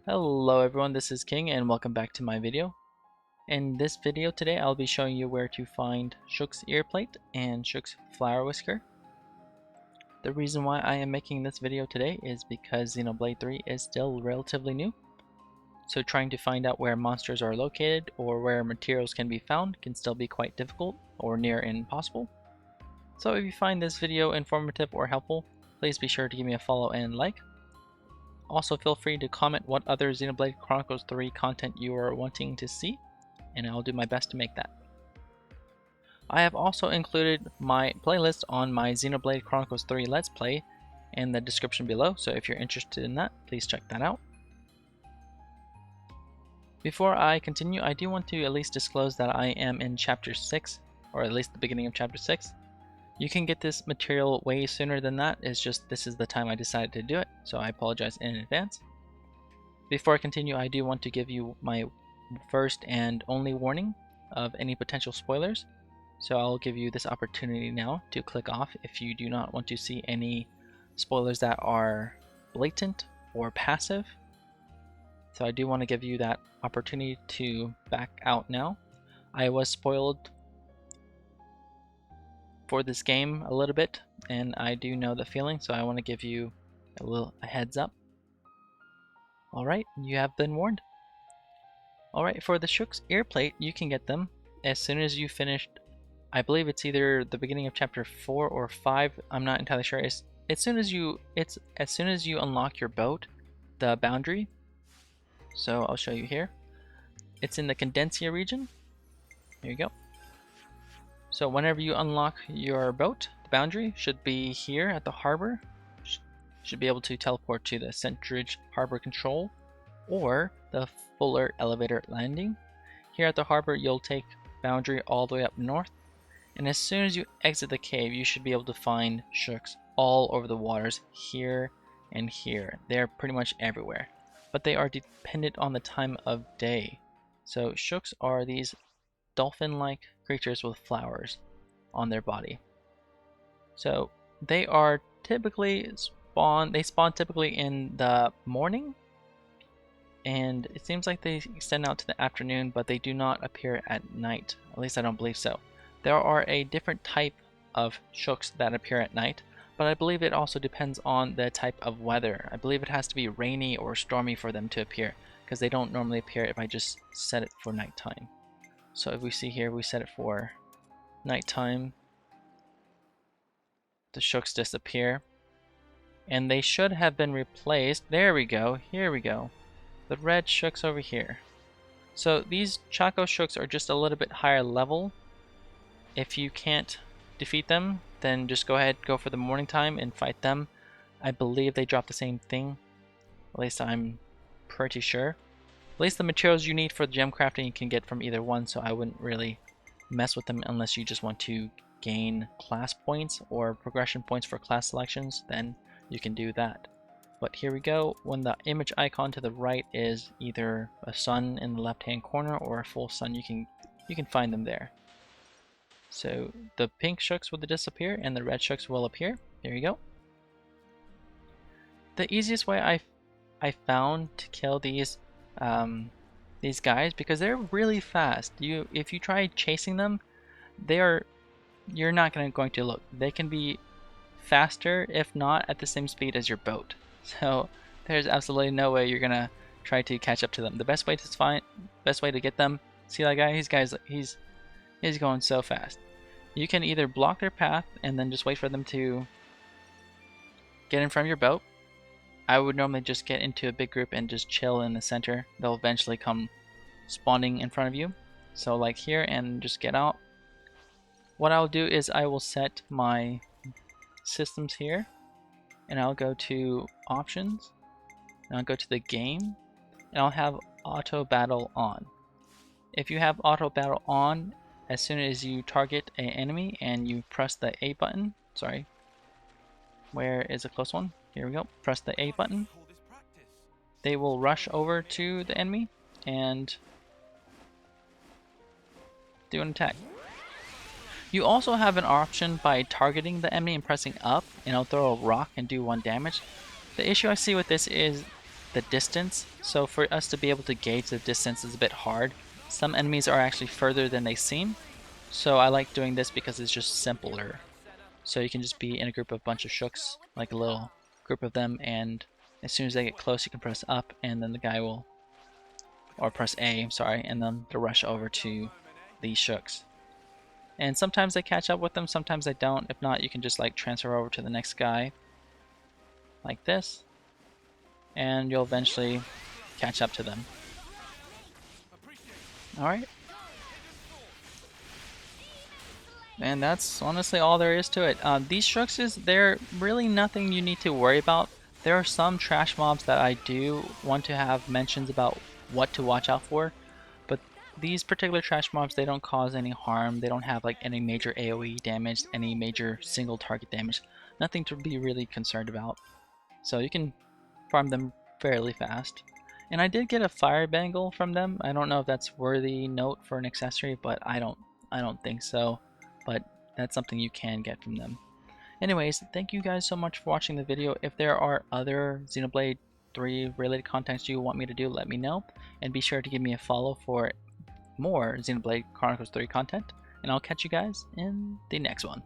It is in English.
Hello everyone, this is King and welcome back to my video. In this video today I'll be showing you where to find Shoox Earplate and Shoox Flower Whisker. The reason why I am making this video today is because Xenoblade 3 is still relatively new. So trying to find out where monsters are located or where materials can be found can still be quite difficult or near impossible. So if you find this video informative or helpful, please be sure to give me a follow and like. Also feel free to comment what other Xenoblade Chronicles 3 content you are wanting to see, and I'll do my best to make that. I have also included my playlist on my Xenoblade Chronicles 3 Let's Play in the description below, so if you're interested in that, please check that out. Before I continue, I do want to at least disclose that I am in Chapter 6, or at least the beginning of Chapter 6. You can get this material way sooner than that, it's just this is the time I decided to do it, so I apologize in advance. Before I continue, I do want to give you my first and only warning of any potential spoilers, so I'll give you this opportunity now to click off if you do not want to see any spoilers that are blatant or passive. So I do want to give you that opportunity to back out now. I was spoiled for this game a little bit, and I do know the feeling, so I want to give you a heads up. Alright, you have been warned. Alright, for the Shoox Earplate, you can get them as soon as you finished, I believe it's either the beginning of chapter 4 or 5, I'm not entirely sure. It's as soon as you unlock your boat, the boundary. So I'll show you here. It's in the Condensia region. Here you go. So whenever you unlock your boat, the boundary should be here at the harbor. Should be able to teleport to the Centridge Harbor Control or the Fuller Elevator Landing. Here at the harbor, you'll take boundary all the way up north, and as soon as you exit the cave, you should be able to find Shoox all over the waters here and here. They're pretty much everywhere, but they are dependent on the time of day. So Shoox are these dolphin-like creatures with flowers on their body. So they are typically they spawn typically in the morning, and it seems like they extend out to the afternoon, but they do not appear at night. At least I don't believe so. There are a different type of Shoox that appear at night, but I believe it also depends on the type of weather. I believe it has to be rainy or stormy for them to appear, because they don't normally appear if I just set it for nighttime. So if we see here, we set it for nighttime, the Shoox disappear, and they should have been replaced. There we go, here we go. The red Shoox over here. So these Chaco Shoox are just a little bit higher level. If you can't defeat them, then just go ahead, go for the morning time and fight them. I believe they drop the same thing. At least I'm pretty sure. At least the materials you need for the gem crafting you can get from either one, so I wouldn't really mess with them unless you just want to gain class points or progression points for class selections, then you can do that. But here we go, when the image icon to the right is either a sun in the left hand corner or a full sun, you can find them there. So the pink Shoox will disappear and the red Shoox will appear. There you go. The easiest way I found to kill these guys, because they're really fast. If you try chasing them, you're not going to look. They can be faster, if not at the same speed as your boat. So there's absolutely no way you're gonna try to catch up to them. The best way to get them. See that guy? He's going so fast. You can either block their path and then just wait for them to get in front of your boat. I would normally just get into a big group and just chill in the center. They'll eventually come spawning in front of you. So like here, and just get out. What I'll do is I will set my systems here, and I'll go to options, and I'll go to the game, and I'll have auto battle on. If you have auto battle on, as soon as you target an enemy and you press the A button, sorry, where is a close one? Here we go. Press the A button. They will rush over to the enemy and do an attack. You also have an option by targeting the enemy and pressing up, and it'll throw a rock and do 1 damage. The issue I see with this is the distance. So for us to be able to gauge the distance is a bit hard. Some enemies are actually further than they seem. So I like doing this because it's just simpler. So you can just be in a group of a bunch of Shoox, like a little group of them, and as soon as they get close you can press up and then the guy will, or press A, I'm sorry, and then they'll rush over to the Shoox. And sometimes I catch up with them, sometimes I don't. If not, you can just like transfer over to the next guy, like this, and you'll eventually catch up to them. Alright. And that's honestly all there is to it. These Shooxes, they're really nothing you need to worry about. There are some trash mobs that I do want to have mentions about what to watch out for, but these particular trash mobs, they don't cause any harm. They don't have like any major AoE damage, any major single target damage. Nothing to be really concerned about. So you can farm them fairly fast. And I did get a fire bangle from them. I don't know if that's worthy note for an accessory, but I don't think so. But that's something you can get from them. Anyways, thank you guys so much for watching the video. If there are other Xenoblade 3 related contents you want me to do, let me know. And be sure to give me a follow for more Xenoblade Chronicles 3 content. And I'll catch you guys in the next one.